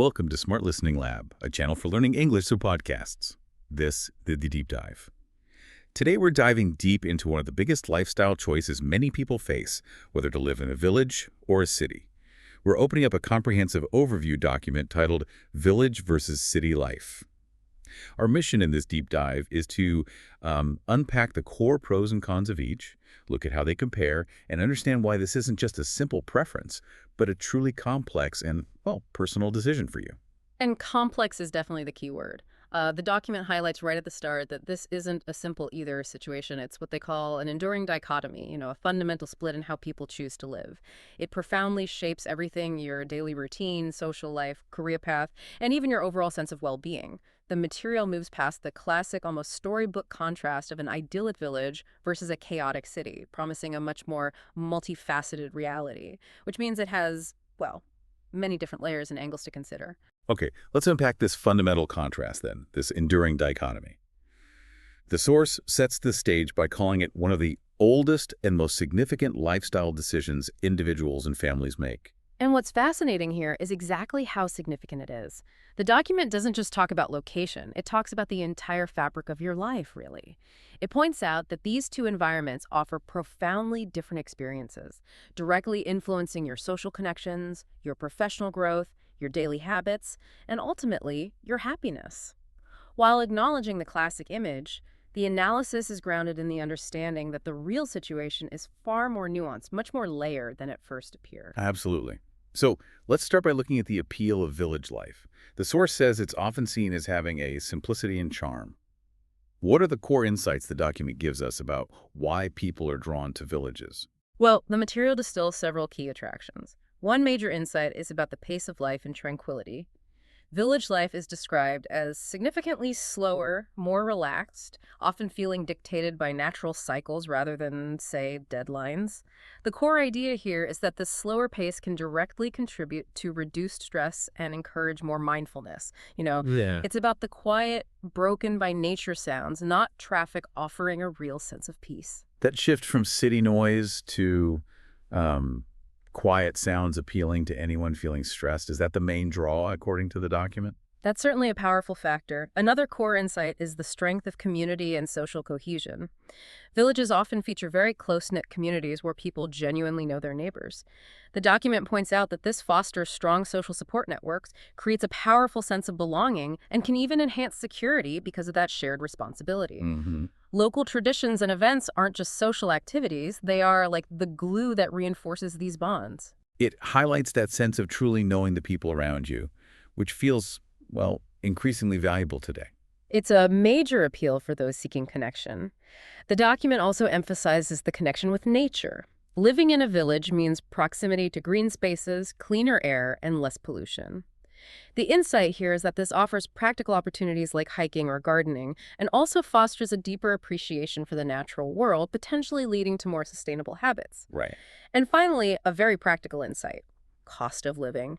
Welcome to Smart Listening Lab, a channel for learning English through podcasts. This is the Deep Dive. Today we're diving deep into one of the biggest lifestyle choices many people face, whether to live in a village or a city. We're opening up a comprehensive overview document titled Village versus City Life. Our mission in this deep dive is to unpack the core pros and cons of each, look at how they compare, and understand why this isn't just a simple preference, but a truly complex and, well, personal decision for you. And complex is definitely the key word. The document highlights right at the start that this isn't a simple either situation. It's what they call an enduring dichotomy, a fundamental split in how people choose to live. It profoundly shapes everything: your daily routine, social life, career path, and even your overall sense of well-being. The material moves past the classic, almost storybook contrast of an idyllic village versus a chaotic city, promising a much more multifaceted reality, which means it has, well, many different layers and angles to consider. Okay, let's unpack this fundamental contrast then, this enduring dichotomy. The source sets the stage by calling it one of the oldest and most significant lifestyle decisions individuals and families make. And what's fascinating here is exactly how significant it is. The document doesn't just talk about location, it talks about the entire fabric of your life, really. It points out that these two environments offer profoundly different experiences, directly influencing your social connections, your professional growth, your daily habits, and ultimately, your happiness. While acknowledging the classic image, the analysis is grounded in the understanding that the real situation is far more nuanced, much more layered than it first appeared. Absolutely. So let's start by looking at the appeal of village life. The source says it's often seen as having a simplicity and charm. What are the core insights the document gives us about why people are drawn to villages? Well, the material distills several key attractions. One major insight is about the pace of life and tranquility. Village life is described as significantly slower, more relaxed, often feeling dictated by natural cycles rather than, say, deadlines. The core idea here is that this slower pace can directly contribute to reduced stress and encourage more mindfulness. It's about the quiet, broken by nature sounds, not traffic, offering a real sense of peace. That shift from city noise to quiet sounds appealing to anyone feeling stressed, is that the main draw, according to the document? That's certainly a powerful factor. Another core insight is the strength of community and social cohesion. Villages often feature very close-knit communities where people genuinely know their neighbors. The document points out that this fosters strong social support networks, creates a powerful sense of belonging, and can even enhance security because of that shared responsibility. Local traditions and events aren't just social activities, they are like the glue that reinforces these bonds. It highlights that sense of truly knowing the people around you, which feels, well, increasingly valuable today. It's a major appeal for those seeking connection. The document also emphasizes the connection with nature. Living in a village means proximity to green spaces, cleaner air, and less pollution. The insight here is that this offers practical opportunities like hiking or gardening, and also fosters a deeper appreciation for the natural world, potentially leading to more sustainable habits. Right. And finally, a very practical insight: cost of living.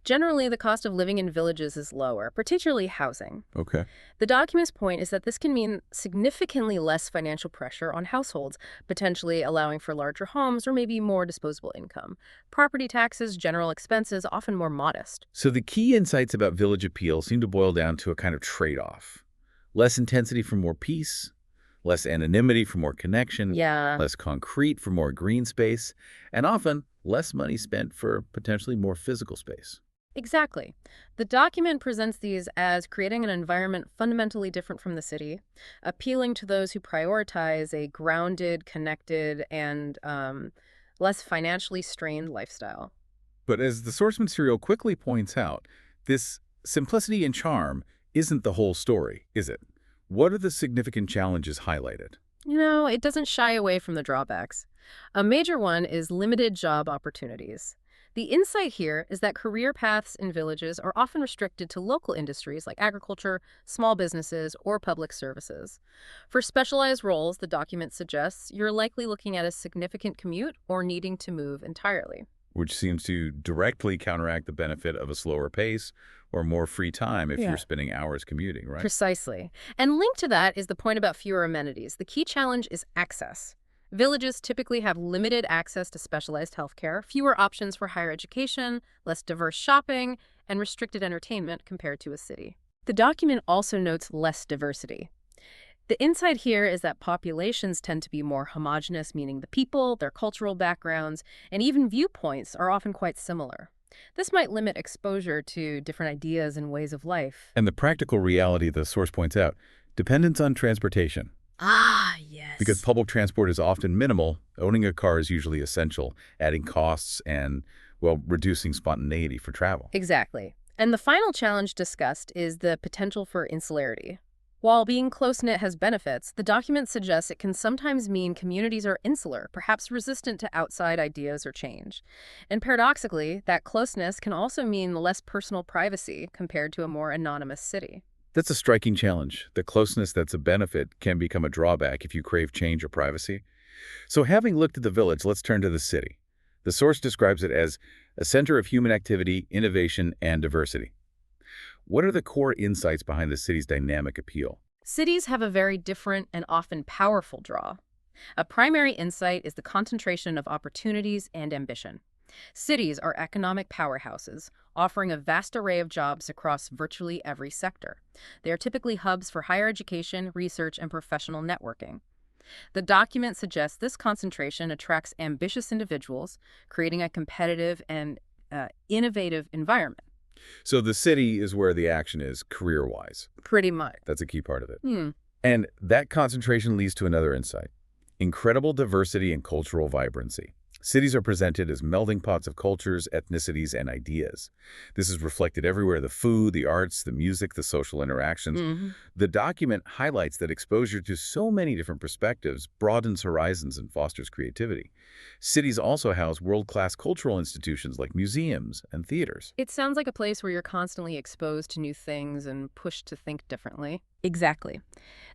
Generally, the cost of living in villages is lower, particularly housing. Okay. The document's point is that this can mean significantly less financial pressure on households, potentially allowing for larger homes or maybe more disposable income. Property taxes, general expenses, often more modest. So the key insights about village appeal seem to boil down to a kind of trade-off. Less intensity for more peace, less anonymity for more connection, less concrete for more green space, and often less money spent for potentially more physical space. Exactly. The document presents these as creating an environment fundamentally different from the city, appealing to those who prioritize a grounded, connected, and less financially strained lifestyle. But as the source material quickly points out, this simplicity and charm isn't the whole story, is it? What are the significant challenges highlighted? It doesn't shy away from the drawbacks. A major one is limited job opportunities. The insight here is that career paths in villages are often restricted to local industries like agriculture, small businesses, or public services. For specialized roles, the document suggests you're likely looking at a significant commute or needing to move entirely. Which seems to directly counteract the benefit of a slower pace or more free time if you're spending hours commuting, right? Precisely. And linked to that is the point about fewer amenities. The key challenge is access. Villages typically have limited access to specialized healthcare, fewer options for higher education, less diverse shopping, and restricted entertainment compared to a city. The document also notes less diversity. The insight here is that populations tend to be more homogeneous, meaning the people, their cultural backgrounds, and even viewpoints are often quite similar. This might limit exposure to different ideas and ways of life. And the practical reality, the source points out, dependence on transportation. Ah, yes. Because public transport is often minimal, owning a car is usually essential, adding costs and, well, reducing spontaneity for travel. Exactly. And the final challenge discussed is the potential for insularity. While being close-knit has benefits, the document suggests it can sometimes mean communities are insular, perhaps resistant to outside ideas or change. And paradoxically, that closeness can also mean less personal privacy compared to a more anonymous city. That's a striking challenge. The closeness that's a benefit can become a drawback if you crave change or privacy. So having looked at the village, let's turn to the city. The source describes it as a center of human activity, innovation, and diversity. What are the core insights behind the city's dynamic appeal? Cities have a very different and often powerful draw. A primary insight is the concentration of opportunities and ambition. Cities are economic powerhouses, offering a vast array of jobs across virtually every sector. They are typically hubs for higher education, research, and professional networking. The document suggests this concentration attracts ambitious individuals, creating a competitive and innovative environment. So the city is where the action is, career-wise. Pretty much. That's a key part of it. And that concentration leads to another insight: incredible diversity and cultural vibrancy. Cities are presented as melting pots of cultures, ethnicities, and ideas. This is reflected everywhere: the food, the arts, the music, the social interactions. The document highlights that exposure to so many different perspectives broadens horizons and fosters creativity. Cities also house world-class cultural institutions like museums and theaters. It sounds like a place where you're constantly exposed to new things and pushed to think differently. Exactly.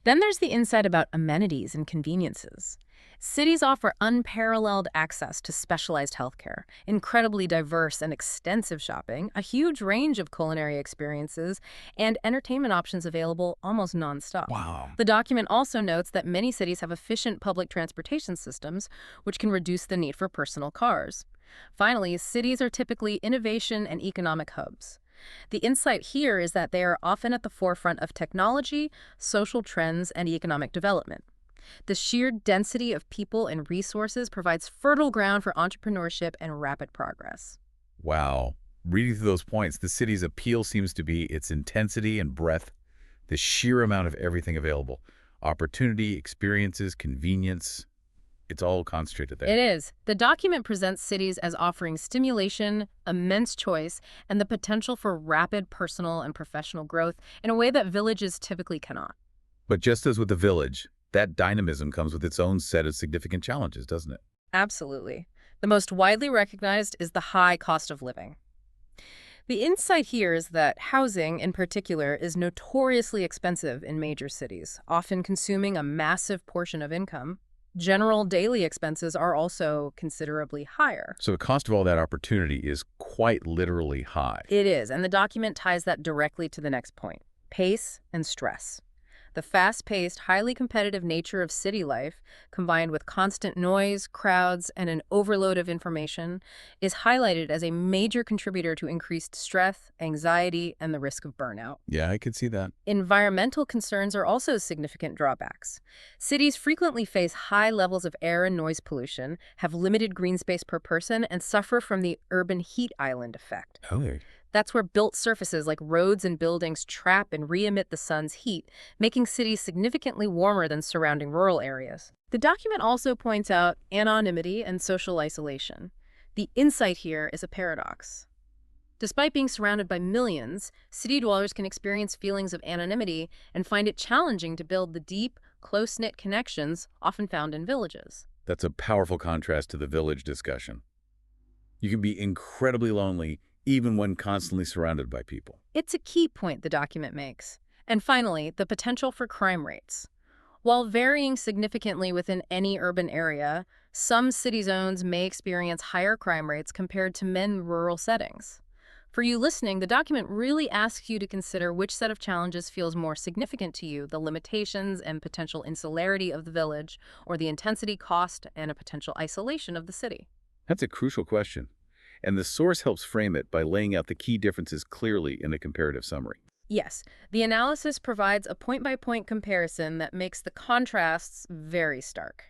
Then there's the insight about amenities and conveniences. Cities offer unparalleled access to specialized healthcare, incredibly diverse and extensive shopping, a huge range of culinary experiences, and entertainment options available almost nonstop. Wow. The document also notes that many cities have efficient public transportation systems, which can reduce the need for personal cars. Finally, cities are typically innovation and economic hubs. The insight here is that they are often at the forefront of technology, social trends, and economic development. The sheer density of people and resources provides fertile ground for entrepreneurship and rapid progress. Wow. Reading through those points, the city's appeal seems to be its intensity and breadth, the sheer amount of everything available. Opportunity, experiences, convenience, it's all concentrated there. It is. The document presents cities as offering stimulation, immense choice, and the potential for rapid personal and professional growth in a way that villages typically cannot. But just as with the village, that dynamism comes with its own set of significant challenges, doesn't it? Absolutely. The most widely recognized is the high cost of living. The insight here is that housing, in particular, is notoriously expensive in major cities, often consuming a massive portion of income. General daily expenses are also considerably higher. So the cost of all that opportunity is quite literally high. It is, and the document ties that directly to the next point: pace and stress. The fast-paced, highly competitive nature of city life, combined with constant noise, crowds, and an overload of information, is highlighted as a major contributor to increased stress, anxiety, and the risk of burnout. Yeah, I could see that. Environmental concerns are also significant drawbacks. Cities frequently face high levels of air and noise pollution, have limited green space per person, and suffer from the urban heat island effect. Oh. That's where built surfaces like roads and buildings trap and re-emit the sun's heat, making cities significantly warmer than surrounding rural areas. The document also points out anonymity and social isolation. The insight here is a paradox. Despite being surrounded by millions, city dwellers can experience feelings of anonymity and find it challenging to build the deep, close-knit connections often found in villages. That's a powerful contrast to the village discussion. You can be incredibly lonely even when constantly surrounded by people. It's a key point the document makes. And finally, the potential for crime rates. While varying significantly within any urban area, some city zones may experience higher crime rates compared to many rural settings. For you listening, the document really asks you to consider which set of challenges feels more significant to you: the limitations and potential insularity of the village, or the intensity, cost, and a potential isolation of the city. That's a crucial question. And the source helps frame it by laying out the key differences clearly in a comparative summary. Yes, the analysis provides a point-by-point comparison that makes the contrasts very stark.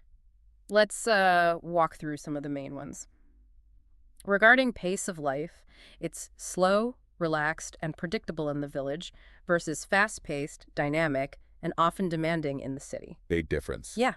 Let's walk through some of the main ones. Regarding pace of life, it's slow, relaxed, and predictable in the village versus fast-paced, dynamic, and often demanding in the city. Big difference. Yeah.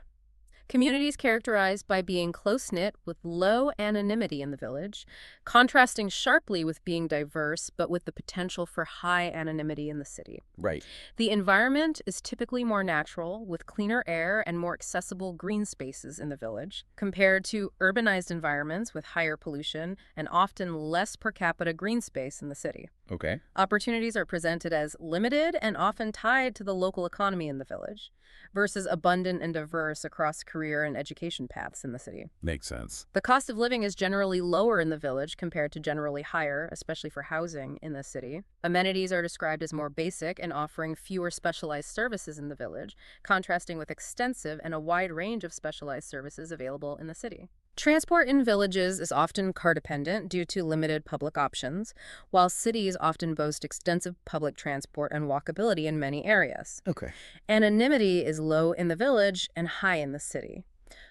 Communities characterized by being close-knit with low anonymity in the village, contrasting sharply with being diverse but with the potential for high anonymity in the city. Right. The environment is typically more natural, with cleaner air and more accessible green spaces in the village, compared to urbanized environments with higher pollution and often less per capita green space in the city. Okay. Opportunities are presented as limited and often tied to the local economy in the village, versus abundant and diverse across career and education paths in the city. Makes sense. The cost of living is generally lower in the village compared to generally higher, especially for housing in the city. Amenities are described as more basic and offering fewer specialized services in the village, contrasting with extensive and a wide range of specialized services available in the city. Transport in villages is often car-dependent due to limited public options, while cities often boast extensive public transport and walkability in many areas. Okay. Anonymity is low in the village and high in the city.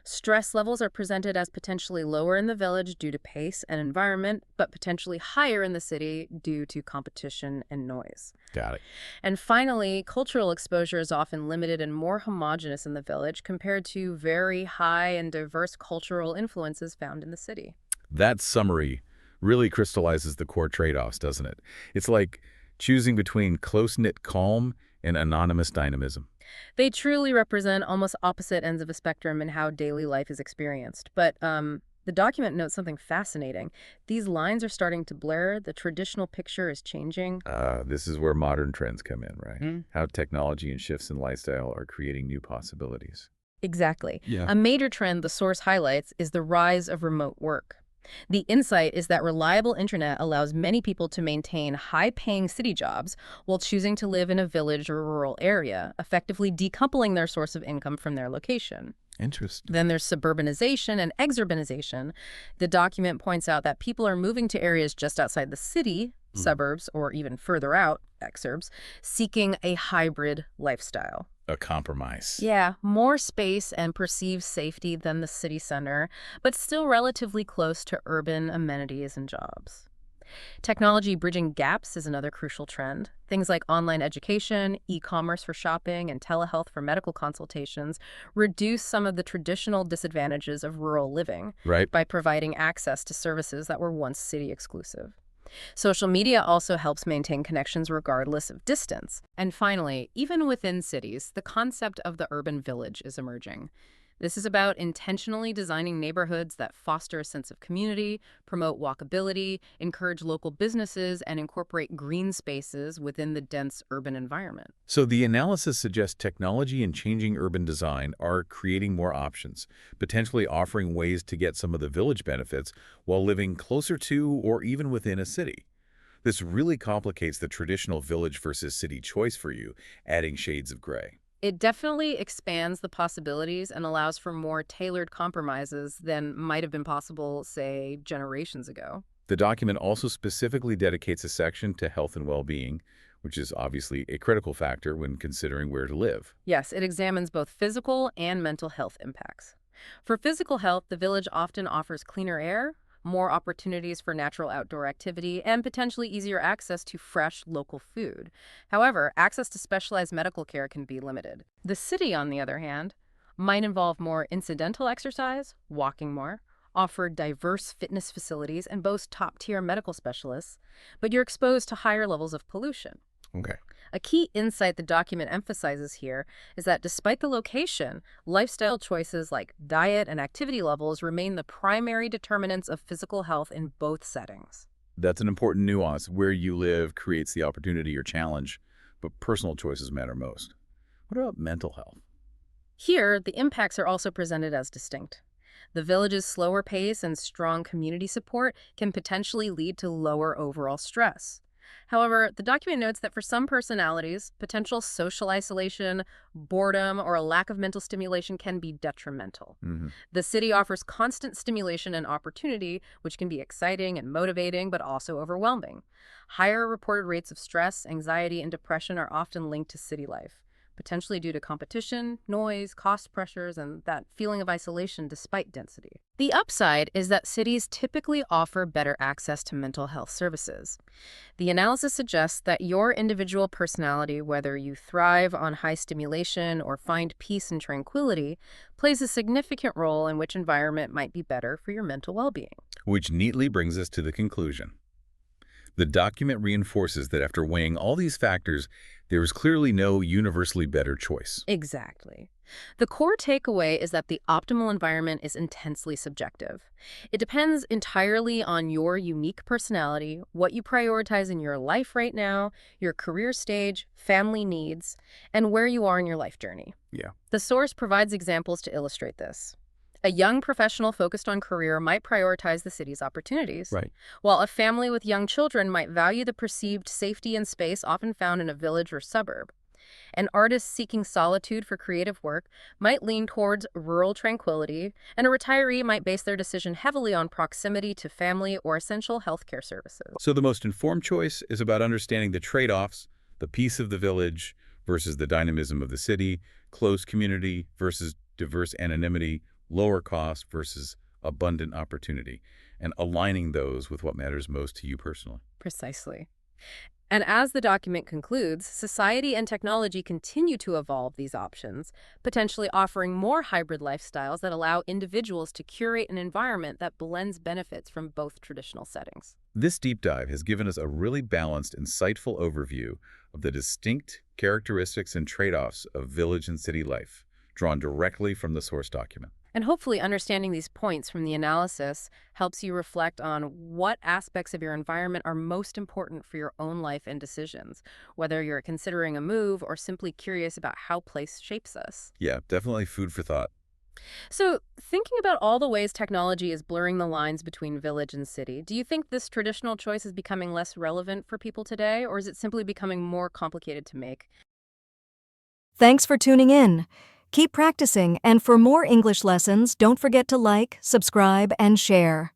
Stress levels are presented as potentially lower in the village due to pace and environment, but potentially higher in the city due to competition and noise. Got it. And finally, cultural exposure is often limited and more homogeneous in the village compared to very high and diverse cultural influences found in the city. That summary really crystallizes the core trade-offs, doesn't it? It's like choosing between close-knit calm and anonymous dynamism. They truly represent almost opposite ends of a spectrum in how daily life is experienced. But the document notes something fascinating. These lines are starting to blur. The traditional picture is changing. This is where modern trends come in, right? How technology and shifts in lifestyle are creating new possibilities. Exactly. Yeah. A major trend the source highlights is the rise of remote work. The insight is that reliable internet allows many people to maintain high-paying city jobs while choosing to live in a village or rural area, effectively decoupling their source of income from their location. Interesting. Then there's suburbanization and exurbanization. The document points out that people are moving to areas just outside the city, suburbs, or even further out, exurbs, seeking a hybrid lifestyle. A compromise. Yeah, more space and perceived safety than the city center, but still relatively close to urban amenities and jobs. Technology bridging gaps is another crucial trend. Things like online education, e-commerce for shopping, and telehealth for medical consultations reduce some of the traditional disadvantages of rural living Right. by providing access to services that were once city exclusive. Social media also helps maintain connections regardless of distance. And finally, even within cities, the concept of the urban village is emerging. This is about intentionally designing neighborhoods that foster a sense of community, promote walkability, encourage local businesses, and incorporate green spaces within the dense urban environment. So the analysis suggests technology and changing urban design are creating more options, potentially offering ways to get some of the village benefits while living closer to or even within a city. This really complicates the traditional village versus city choice for you, adding shades of gray. It definitely expands the possibilities and allows for more tailored compromises than might have been possible, say, generations ago. The document also specifically dedicates a section to health and well-being, which is obviously a critical factor when considering where to live. Yes, it examines both physical and mental health impacts. For physical health, the village often offers cleaner air, more opportunities for natural outdoor activity, and potentially easier access to fresh, local food. However, access to specialized medical care can be limited. The city, on the other hand, might involve more incidental exercise, walking more, offer diverse fitness facilities, and boast top-tier medical specialists, but you're exposed to higher levels of pollution. Okay. A key insight the document emphasizes here is that despite the location, lifestyle choices like diet and activity levels remain the primary determinants of physical health in both settings. That's an important nuance. Where you live creates the opportunity or challenge, but personal choices matter most. What about mental health? Here, the impacts are also presented as distinct. The village's slower pace and strong community support can potentially lead to lower overall stress. However, the document notes that for some personalities, potential social isolation, boredom, or a lack of mental stimulation can be detrimental. Hmm. The city offers constant stimulation and opportunity, which can be exciting and motivating, but also overwhelming. Higher reported rates of stress, anxiety, and depression are often linked to city life, potentially due to competition, noise, cost pressures, and that feeling of isolation despite density. The upside is that cities typically offer better access to mental health services. The analysis suggests that your individual personality, whether you thrive on high stimulation or find peace and tranquility, plays a significant role in which environment might be better for your mental well-being. Which neatly brings us to the conclusion. The document reinforces that after weighing all these factors, there is clearly no universally better choice. Exactly. The core takeaway is that the optimal environment is intensely subjective. It depends entirely on your unique personality, what you prioritize in your life right now, your career stage, family needs, and where you are in your life journey. Yeah. The source provides examples to illustrate this. A young professional focused on career might prioritize the city's opportunities, Right. while a family with young children might value the perceived safety and space often found in a village or suburb. An artist seeking solitude for creative work might lean towards rural tranquility, and a retiree might base their decision heavily on proximity to family or essential healthcare services. So the most informed choice is about understanding the trade-offs, the peace of the village versus the dynamism of the city, close community versus diverse anonymity, lower cost versus abundant opportunity, and aligning those with what matters most to you personally. Precisely. And as the document concludes, society and technology continue to evolve these options, potentially offering more hybrid lifestyles that allow individuals to curate an environment that blends benefits from both traditional settings. This deep dive has given us a really balanced, insightful overview of the distinct characteristics and trade-offs of village and city life, drawn directly from the source document. And hopefully understanding these points from the analysis helps you reflect on what aspects of your environment are most important for your own life and decisions, whether you're considering a move or simply curious about how place shapes us. Yeah, definitely food for thought. So, thinking about all the ways technology is blurring the lines between village and city, do you think this traditional choice is becoming less relevant for people today, or is it simply becoming more complicated to make? Thanks for tuning in. Keep practicing, and for more English lessons, don't forget to like, subscribe, and share.